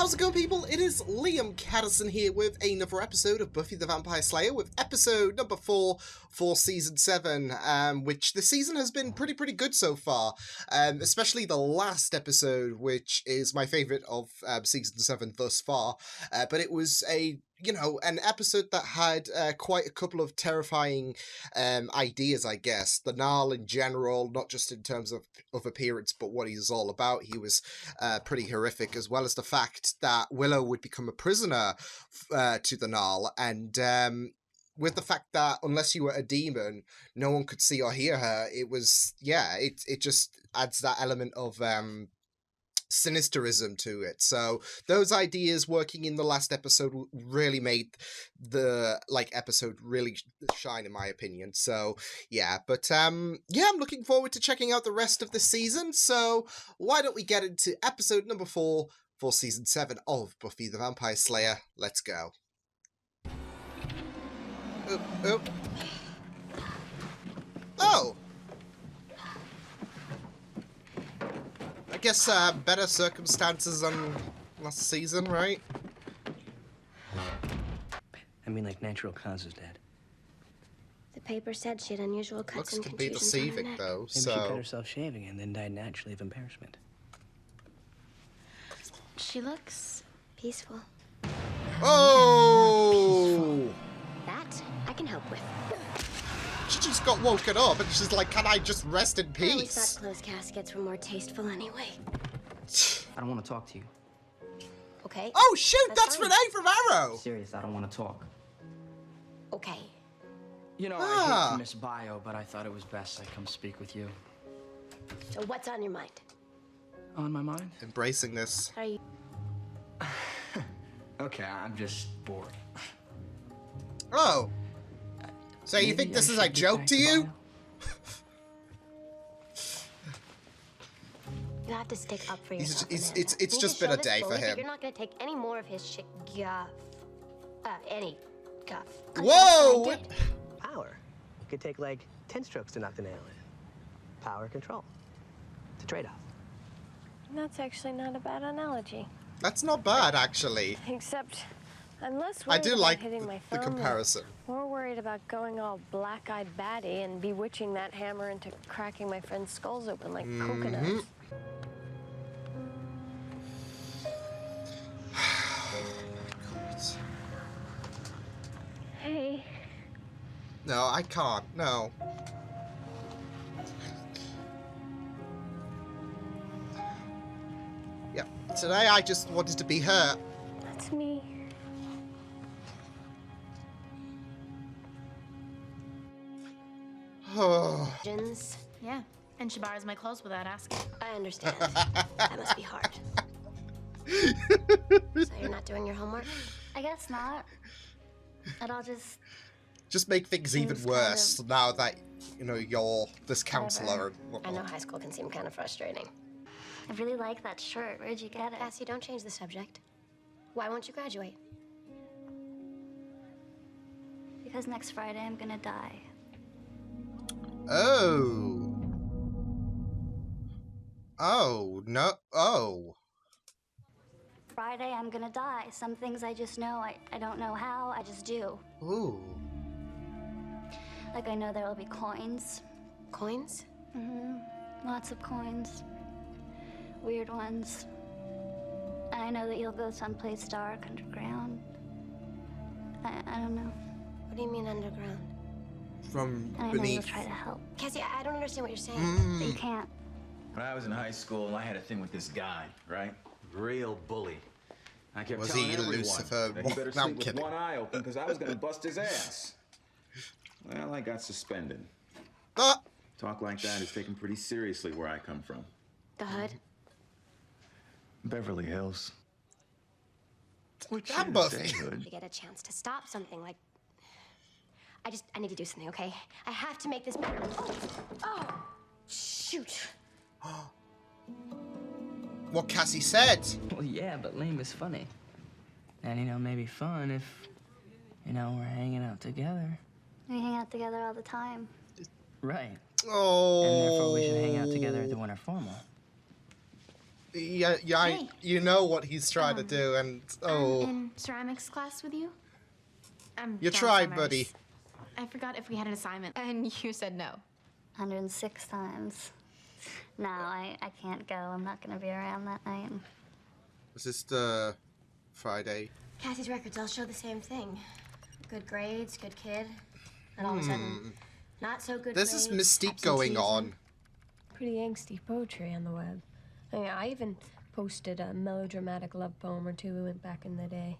How's it going, people? It is Liam Caddison here with another episode of Buffy the Vampire Slayer, with episode number 4 for season 7, which the season has been pretty good so far, especially the last episode, which is my favorite of season 7 thus far. But it was an episode that had quite a couple of terrifying ideas, I guess. The Gnarl in general, not just in terms of appearance, but what he's all about. He was pretty horrific, as well as the fact that Willow would become a prisoner to the Gnarl, and with the fact that unless you were a demon, no one could see or hear her, it was, it just adds that element of sinisterism to it. So those ideas working in the last episode really made the episode really shine, in my opinion. So I'm looking forward to checking out the rest of the season. So why don't we get into episode number 4 for season 7 of Buffy the Vampire Slayer? Let's go. Oh! I guess better circumstances than last season, right? I mean, like natural causes, Dad. The paper said she had unusual cuts and contusions. Looks to be deceiving, though. Maybe she cut herself shaving and then died naturally of embarrassment. She looks peaceful. Oh! That I can help with. She just got woken up and she's like, can I just rest in peace? I always thought closed caskets were more tasteful anyway. I don't want to talk to you. Okay. Oh shoot, that's Renee from Arrow! Serious, I don't want to talk. Okay. You know, I hate to miss Bio, but I thought it was best I come speak with you. So what's on your mind? On my mind? Embracing this. Are you... Okay, I'm just bored. Oh. So you think this is a joke to you? You have to stick up for yourself. It's just been a day for him. You're not going to take any more of his shit guff. Any guff. Whoa! Power. You could take like 10 strokes to knock the nail in. Power control. It's a trade-off. That's actually not a bad analogy. That's not bad, actually. Except I'm less I worried do about like hitting my the thumb, comparison. more worried about going all black-eyed batty and bewitching that hammer into cracking my friends' skulls open like coconuts. Hey. No, I can't. No. Yeah. Today I just wanted to be her. That's me. Oh. Yeah, and she borrows my clothes without asking. I understand. That must be hard. So you're not doing your homework? I guess not. And I'll just make things even worse now that, you're this counselor and whatnot. I know high school can seem kind of frustrating. I really like that shirt. Where'd you get it? Cassie, don't change the subject. Why won't you graduate? Because next Friday I'm gonna die. Oh. Oh, no. Oh. Friday I'm gonna die. Some things I just know. I don't know how, I just do. Ooh. Like I know there will be coins. Coins? Mm-hmm. Lots of coins. Weird ones. And I know that you'll go someplace dark, underground. I don't know. What do you mean underground? From and beneath. I know you'll try to help. Cassie, I don't understand what you're saying. But you can't. When I was in high school, I had a thing with this guy, right? Real bully. I kept Was telling he everyone Lucifer? that he better No, I'm sleep with kidding. one eye open because I was gonna bust his ass. Well, I got suspended. Talk like that is taken pretty seriously where I come from. The hood? Beverly Hills. Which Damn, is Buffy. a hood. To get a chance to stop something like... I need to do something, okay? I have to make this better. Oh, shoot. What Cassie said. Well, yeah, but lame is funny. And, maybe fun if, we're hanging out together. We hang out together all the time. Right. Oh. And therefore we should hang out together at the winter formal. Yeah, Hey. you know what he's trying to do, and I'm in ceramics class with you. You John tried, Summers. buddy. I forgot if we had an assignment, and you said no. 106 times. No, I can't go. I'm not gonna be around that night. Was this the Friday? Cassie's records all show the same thing. Good grades, good kid. And all of a sudden, not so good There's this grades, mystique going absenteeism. on. Pretty angsty poetry on the web. I even posted a melodramatic love poem or two back in the day.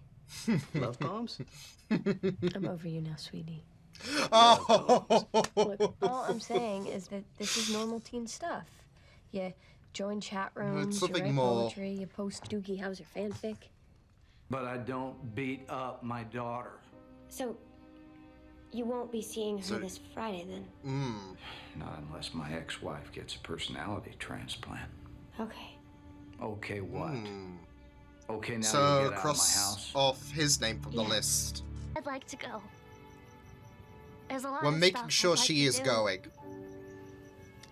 Love poems? I'm over you now, sweetie. Oh! Look, all I'm saying is that this is normal teen stuff. You join chat rooms, you something write more. poetry, you post Doogie Howser fanfic. But I don't beat up my daughter. So, you won't be seeing her this Friday then? Not unless my ex-wife gets a personality transplant. Okay. Okay, what? Okay, now So you get out of my cross house. off his name from the list. I'd like to go. There's a lot We're of making stuff sure I'd like she to is do. going.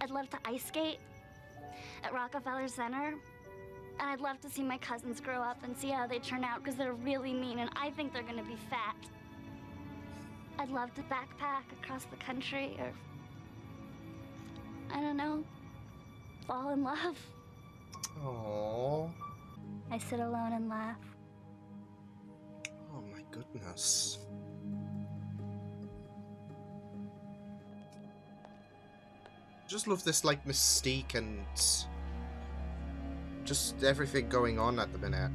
I'd love to ice skate at Rockefeller Center. And I'd love to see my cousins grow up and see how they turn out, because they're really mean and I think they're gonna be fat. I'd love to backpack across the country, or I don't know, fall in love. Aww. I sit alone and laugh. Oh my goodness. Just love this, like, mystique and just everything going on at the minute.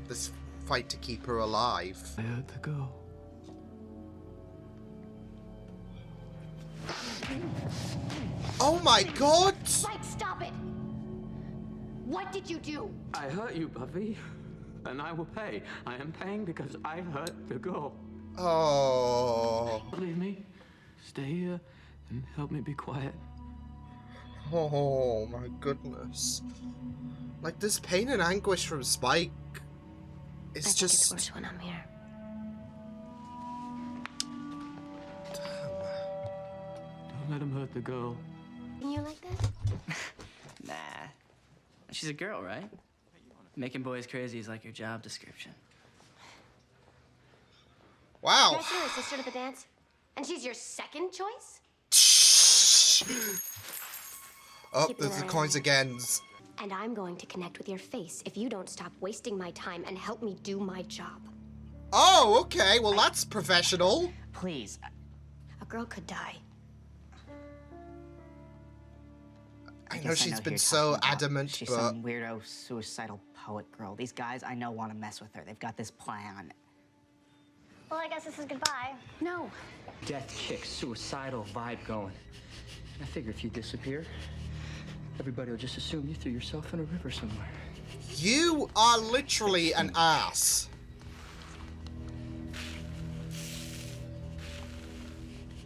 This fight to keep her alive. I had to go. Oh my god! Mike, stop it! What did you do? I hurt you, Buffy, and I will pay. I am paying because I hurt the girl. Oh. Believe me, stay here and help me be quiet. Oh my goodness. Like, this pain and anguish from Spike is I think just... it's worse when I'm here. Don't let him hurt the girl. Can you like that? Nah. She's a girl, right? Making boys crazy is like your job description. Wow. Can I see her sister to the dance? And she's your second choice? Oh, Keep there's an the eye coins on again. And I'm going to connect with your face if you don't stop wasting my time and help me do my job. Oh, okay. Well, that's professional. Please. A girl could die. I know she's been so adamant, She's but... some weirdo suicidal poet girl. These guys I know want to mess with her. They've got this plan. Well, I guess this is goodbye. No. Death kick, suicidal vibe going. I figure if you disappear, everybody will just assume you threw yourself in a river somewhere. You are literally an ass.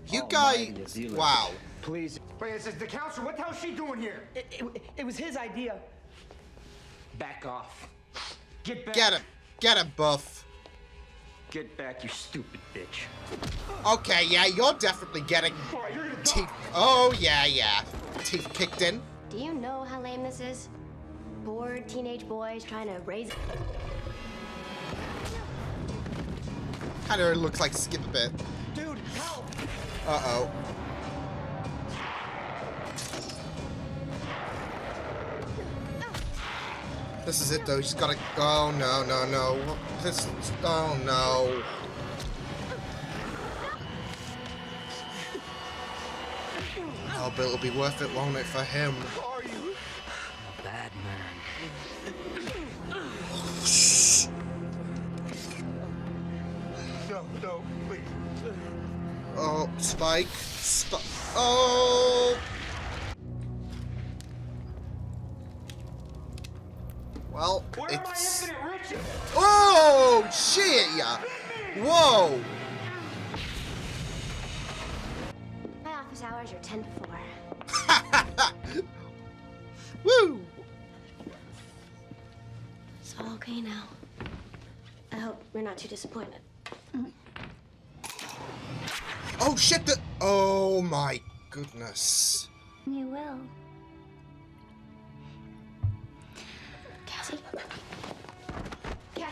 You guys... Wow. Please. Wait, this is the counselor. What the hell's she doing here? It was his idea. Back off. Get back. Get him. Get him, Buff. Get back, you stupid bitch. Okay, yeah, you're definitely getting teeth. Oh, yeah, yeah. Teeth kicked in. Do you know how lame this is? Bored teenage boys trying to raise... Kind of looks like Skip a bit. Dude, help! Uh-oh. This is it, though. She's gotta... Oh, no, no, no. This... Oh, no. Oh, but it'll be worth it, won't it, for him? Bad man. No, please. Oh, Spike. Oh! Well, Where are my it's... infinite riches? Oh, shit, yeah. Whoa. My office hours are 10 to 4. Woo! It's all okay now. I hope you're not too disappointed. Oh, shit, oh, my goodness. You will.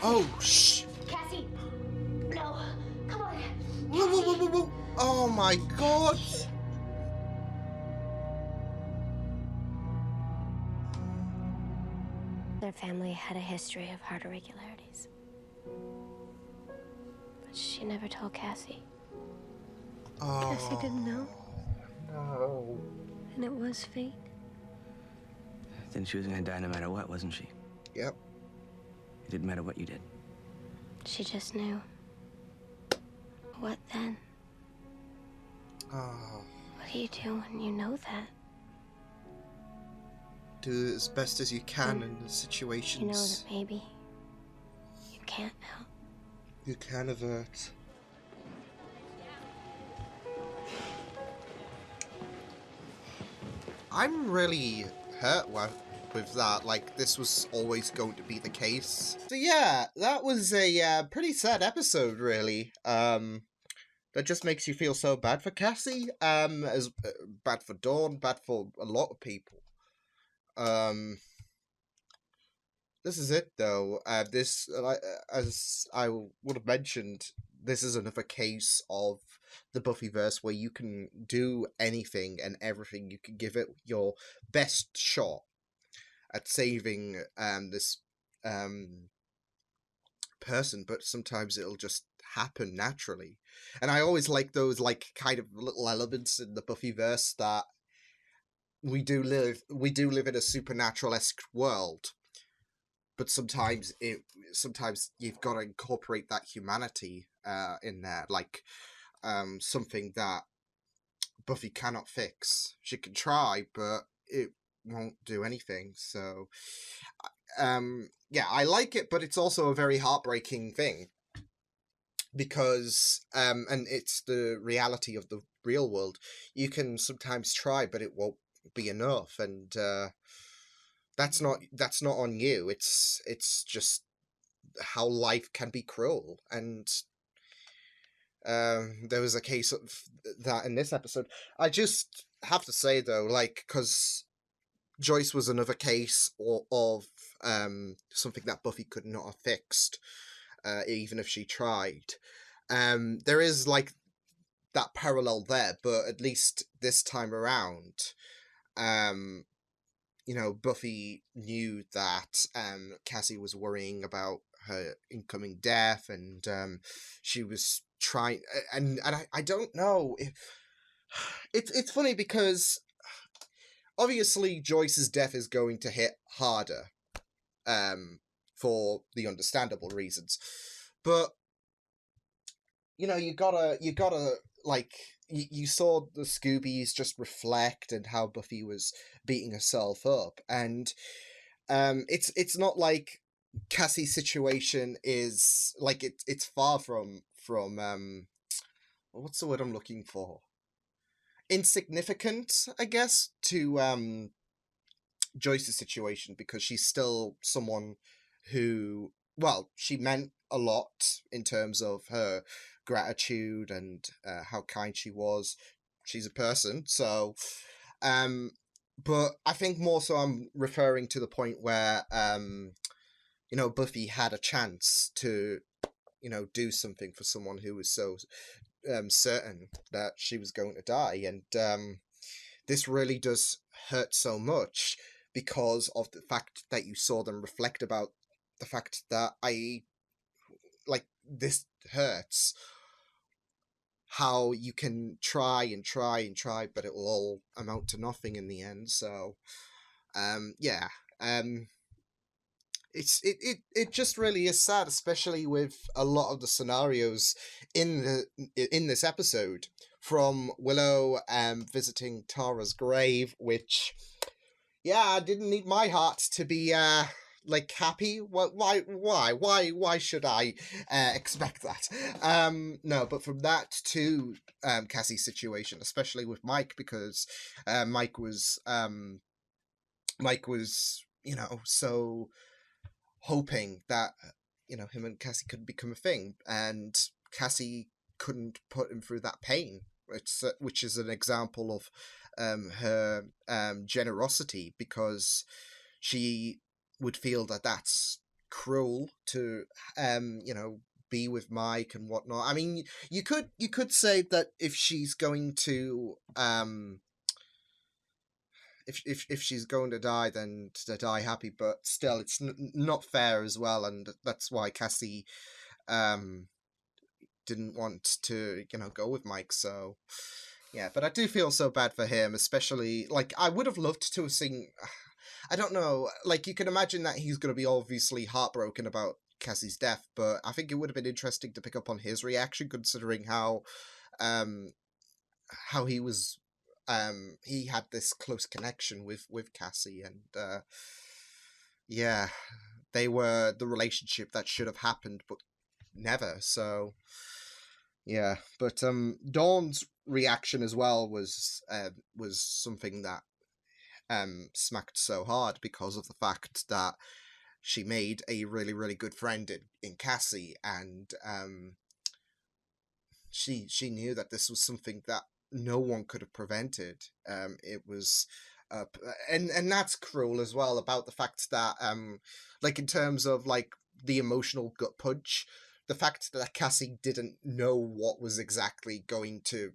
Oh, shh. Cassie! No! Come on! Whoa, whoa, whoa, whoa, whoa. Oh my god! Their family had a history of heart irregularities. But she never told Cassie. Oh, Cassie didn't know. no. And it was fate. Then she was gonna die no matter what, wasn't she? Yep. It didn't matter what you did. She just knew. What then? Oh. What do you do when you know that? Do as best as you can in the situations. You know that maybe you can't help. You can avert. I'm really hurt with that. Like, this was always going to be the case. So yeah, that was a pretty sad episode, really. That just makes you feel so bad for Cassie. As bad for Dawn, bad for a lot of people. This is it, though. This, as I would have mentioned, this is another case of the Buffyverse where you can do anything and everything. You can give it your best shot at saving this person, but sometimes it'll just happen naturally. And I always like those kind of little elements in the Buffyverse that we do live in a supernatural-esque world, but sometimes you've got to incorporate that humanity in there, like something that Buffy cannot fix. She can try, but it won't do anything. So yeah, I like it, but it's also a very heartbreaking thing, because and it's the reality of the real world. You can sometimes try, but it won't be enough, and that's not on you. It's just how life can be cruel. And there was a case of that in this episode. I just have to say, though, like, because Joyce was another case of something that Buffy could not have fixed, even if she tried. There is like that parallel there, but at least this time around, you know, Buffy knew that Cassie was worrying about her incoming death, and she was trying, and I don't know if it's funny, because obviously Joyce's death is going to hit harder, for the understandable reasons, but you know, you gotta like, you saw the Scoobies just reflect and how Buffy was beating herself up, and it's not like Cassie's situation is like, it's far from what's the word I'm looking for? Insignificant, I guess, to Joyce's situation, because she's still someone who, well, she meant a lot in terms of her gratitude and how kind she was. She's a person, so but I think more so I'm referring to the point where you know, Buffy had a chance to, you know, do something for someone who was so certain that she was going to die, and this really does hurt so much because of the fact that you saw them reflect about the fact that this hurts. How you can try and try and try, but it will all amount to nothing in the end. So, yeah, it just really is sad, especially with a lot of the scenarios in this episode, from Willow visiting Tara's grave, which, yeah, I didn't need my heart to be like happy. Why should I expect that? No, but from that to Cassie's situation, especially with Mike, because Mike was you know, so hoping that, you know, him and Cassie could become a thing, and Cassie couldn't put him through that pain, which is an example of her generosity, because she would feel that that's cruel to be with Mike and whatnot. I mean, you could say that if she's going to if she's going to die, then to die happy, but still, it's not fair as well, and that's why Cassie didn't want to go with Mike. So yeah, but I do feel so bad for him, especially like I would have loved to have seen. I don't know, like you can imagine that he's going to be obviously heartbroken about Cassie's death, but I think it would have been interesting to pick up on his reaction, considering how he was he had this close connection with Cassie, and yeah, they were the relationship that should have happened but never. So yeah, but Dawn's reaction as well was something that smacked so hard, because of the fact that she made a really, really good friend in Cassie, and she knew that this was something that no one could have prevented. It was and that's cruel as well, about the fact that like in terms of like the emotional gut punch, the fact that Cassie didn't know what was exactly going to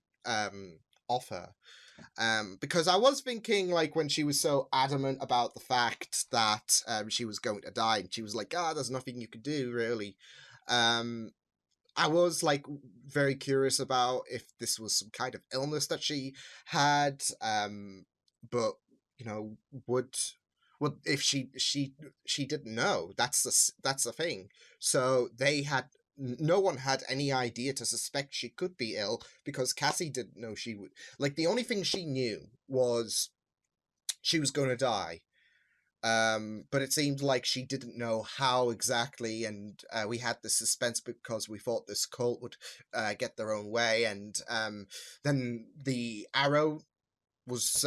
offer. Because I was thinking, like, when she was so adamant about the fact that she was going to die, and she was like, there's nothing you could do, really. I was, like, very curious about if this was some kind of illness that she had, but, would if she didn't know. That's the thing. So no one had any idea to suspect she could be ill, because Cassie didn't know she would. Like, the only thing she knew was she was going to die. But it seemed like she didn't know how exactly, and we had the suspense because we thought this cult would get their own way, and then the arrow was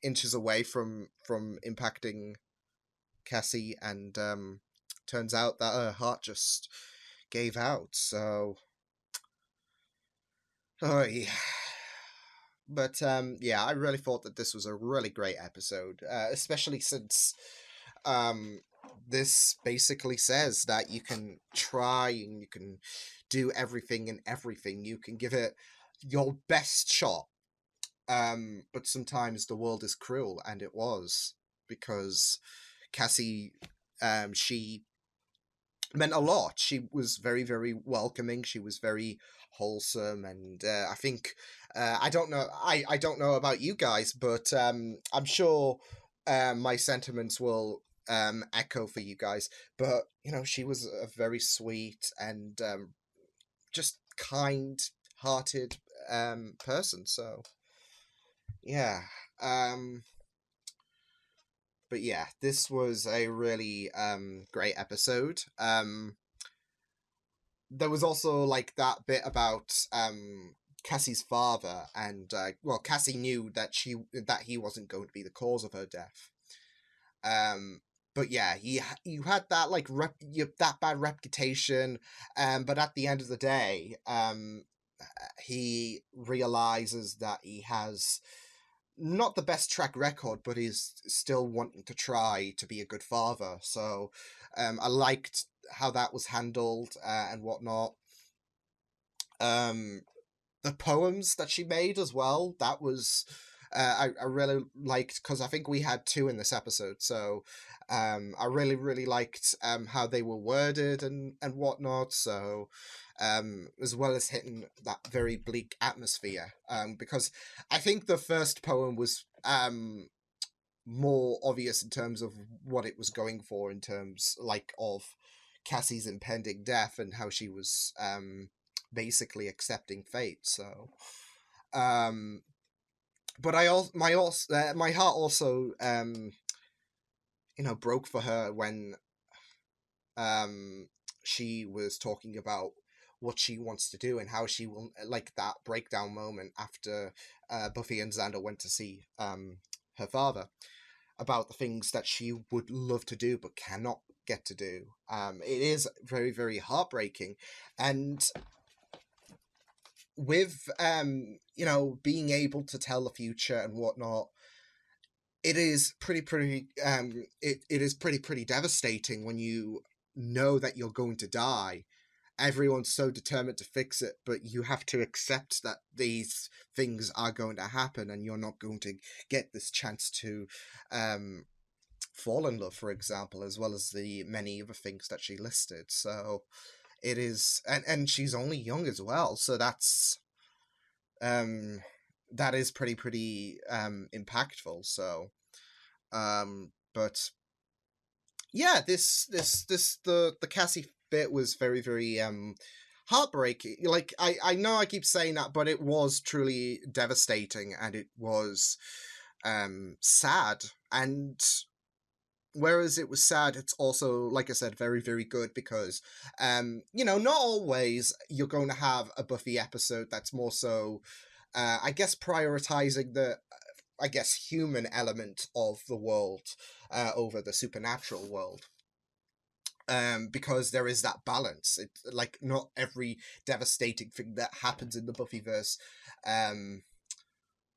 inches away from impacting Cassie, and turns out that her heart just gave out. So yeah. But yeah, I really thought that this was a really great episode, especially since this basically says that you can try and you can do everything and everything. You can give it your best shot, but sometimes the world is cruel, and it was, because Cassie, she meant a lot. She was very, very welcoming. She was very wholesome, and I think I don't know. I don't know about you guys, but I'm sure my sentiments will echo for you guys. But she was a very sweet and just kind-hearted person. So yeah. But yeah, this was a really great episode. There was also like that bit about Cassie's father, and well, Cassie knew that he wasn't going to be the cause of her death. But yeah, you had that like that bad reputation, but at the end of the day, he realizes that he has not the best track record, but he's still wanting to try to be a good father. So I liked how that was handled and whatnot. The poems that she made as well, that was I really liked, because I think we had 2 in this episode. So I really, really liked how they were worded and whatnot. So as well as hitting that very bleak atmosphere, because I think the first poem was more obvious in terms of what it was going for, in terms like of Cassie's impending death and how she was basically accepting fate. So but my heart also broke for her when she was talking about what she wants to do, and how she will, like that breakdown moment after Buffy and Xander went to see her father, about the things that she would love to do but cannot get to do. It is very, very heartbreaking, and with being able to tell the future and whatnot, it is pretty it is pretty devastating when you know that you're going to die. Everyone's so determined to fix it, but you have to accept that these things are going to happen, and you're not going to get this chance to fall in love, for example, as well as the many other things that she listed. So it is, and she's only young as well, so that's that is pretty impactful. So but yeah, the Cassie bit was very heartbreaking. Like, I know I keep saying that, but it was truly devastating, and it was sad. And whereas it was sad, it's also, like I said, very good, because not always you're going to have a Buffy episode that's more so I guess prioritizing the human element of the world over the supernatural world. Because there is that balance. It's like, not every devastating thing that happens in the Buffyverse,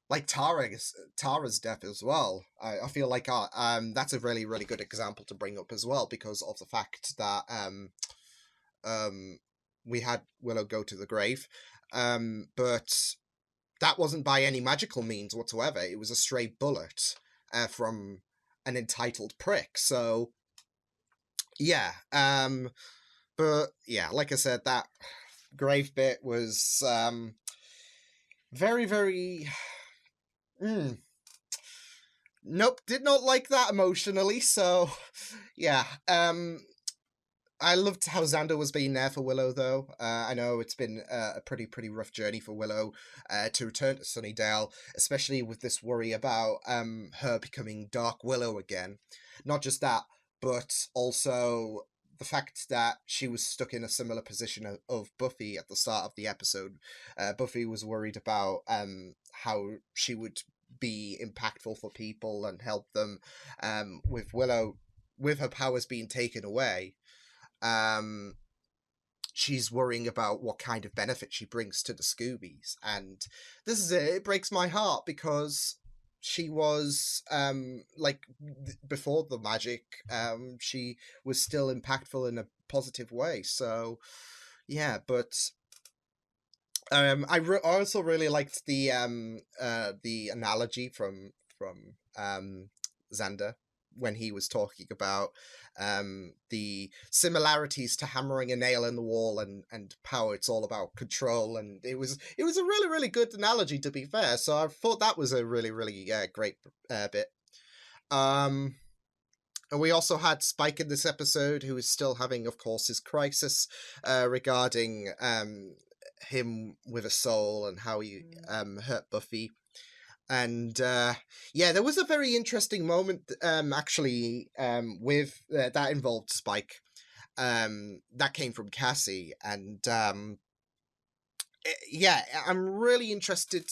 like Tara's death as well. I feel like that's a really good example to bring up as well, because of the fact that we had Willow go to the grave, but that wasn't by any magical means whatsoever. It was a stray bullet from an entitled prick. So yeah, but yeah, like I said, that grave bit was very nope, did not like that emotionally. So yeah, I loved how Xander was being there for Willow, though. I know it's been a pretty rough journey for Willow to return to Sunnydale, especially with this worry about her becoming Dark Willow again. Not just that, but also the fact that she was stuck in a similar position of Buffy at the start of the episode. Buffy was worried about how she would be impactful for people and help them, with Willow, with her powers being taken away. She's worrying about what kind of benefit she brings to the Scoobies, and this is it. It breaks my heart, because she was before the magic, she was still impactful in a positive way. So yeah, but I also really liked the analogy from Xander, when he was talking about the similarities to hammering a nail in the wall and power. It's all about control, and it was a really good analogy, to be fair. So I thought that was a really great bit. And we also had Spike in this episode, who is still having, of course, his crisis regarding him with a soul and how he hurt Buffy. And yeah, there was a very interesting moment actually with that involved Spike, that came from Cassie, and yeah, I'm really interested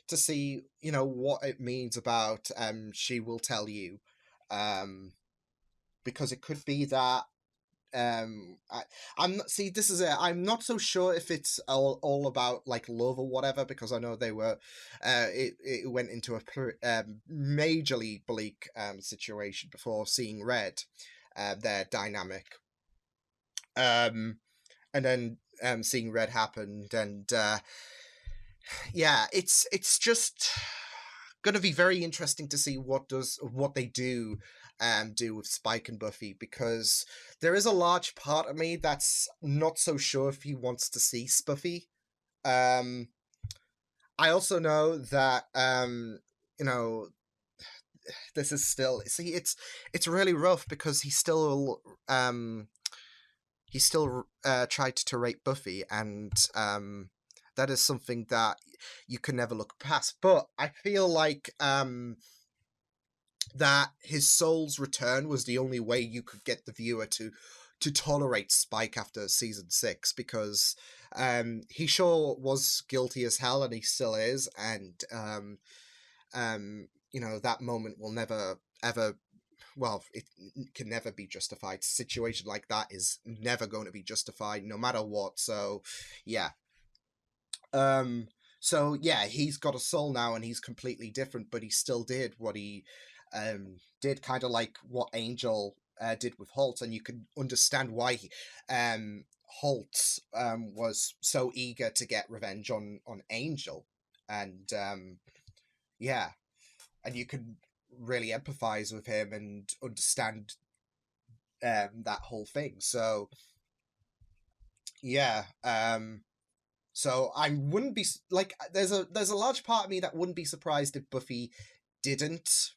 to see what it means about she will tell you, because it could be that I'm not, see, this is it. I'm not so sure if it's all about like love or whatever, because I know they were it went into a majorly bleak situation before seeing Red, their dynamic, and then seeing Red happened, and yeah, it's just gonna be very interesting to see what they do with Spike and Buffy, because there is a large part of me that's not so sure if he wants to cease Buffy. I also know that this is still, see, it's really rough, because he still tried to rape Buffy, and that is something that you can never look past. But I feel like that his soul's return was the only way you could get the viewer to tolerate Spike after season 6, because he sure was guilty as hell, and he still is, and that moment will never ever, well, it can never be justified. A situation like that is never going to be justified, no matter what. So yeah, so yeah, he's got a soul now, and he's completely different, but he still did what he did, kind of like what Angel did with Holt, and you could understand why Holt was so eager to get revenge on Angel, and yeah, and you could really empathize with him and understand that whole thing. So yeah, so I wouldn't be like, there's a large part of me that wouldn't be surprised if Buffy didn't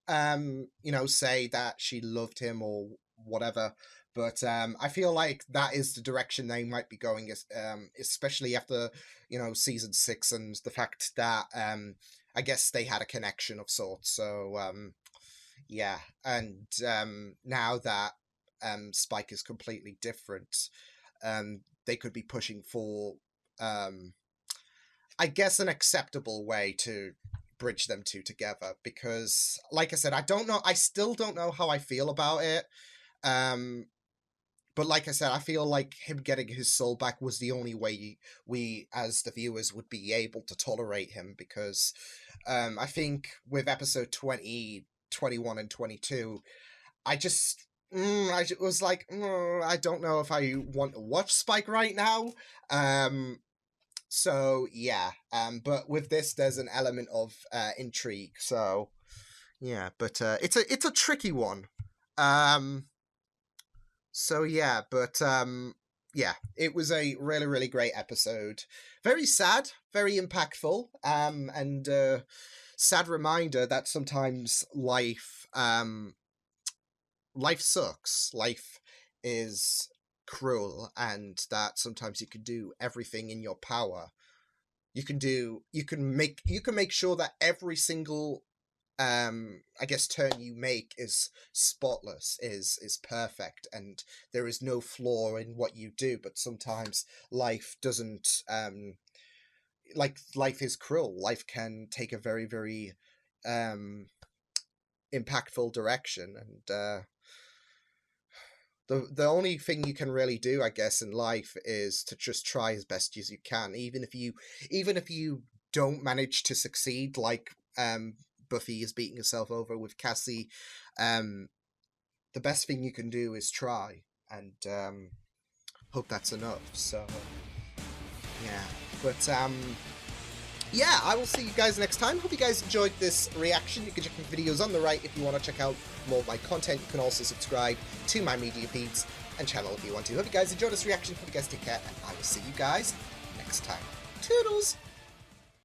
say that she loved him or whatever, but I feel like that is the direction they might be going, especially after season 6 and the fact that I guess they had a connection of sorts. So yeah, and now that Spike is completely different, they could be pushing for I guess an acceptable way to bridge them two together, because like I said, I still don't know how I feel about it, but like I said, I feel like him getting his soul back was the only way we as the viewers would be able to tolerate him, because I think with episode 20, 21 and 22, I was like, I don't know if I want to watch Spike right now. So yeah, but with this, there's an element of intrigue. So yeah, but it's a tricky one. So yeah, but yeah, it was a really, really great episode. Very sad, very impactful, and sad reminder that sometimes life sucks. Life is cruel, and that sometimes you can do everything in your power. You can make sure that every single I guess turn you make is spotless, is perfect, and there is no flaw in what you do. But sometimes life doesn't life is cruel. Life can take a very, very impactful direction, and the only thing you can really do, I guess, in life is to just try as best as you can, even if you don't manage to succeed, like Buffy is beating herself over with Cassie. The best thing you can do is try, and hope that's enough. So yeah, but yeah, I will see you guys next time. Hope you guys enjoyed this reaction. You can check my videos on the right if you want to check out more of my content. You can also subscribe to my media feeds and channel if you want to. Hope you guys enjoyed this reaction. Hope you guys take care, and I will see you guys next time. Toodles!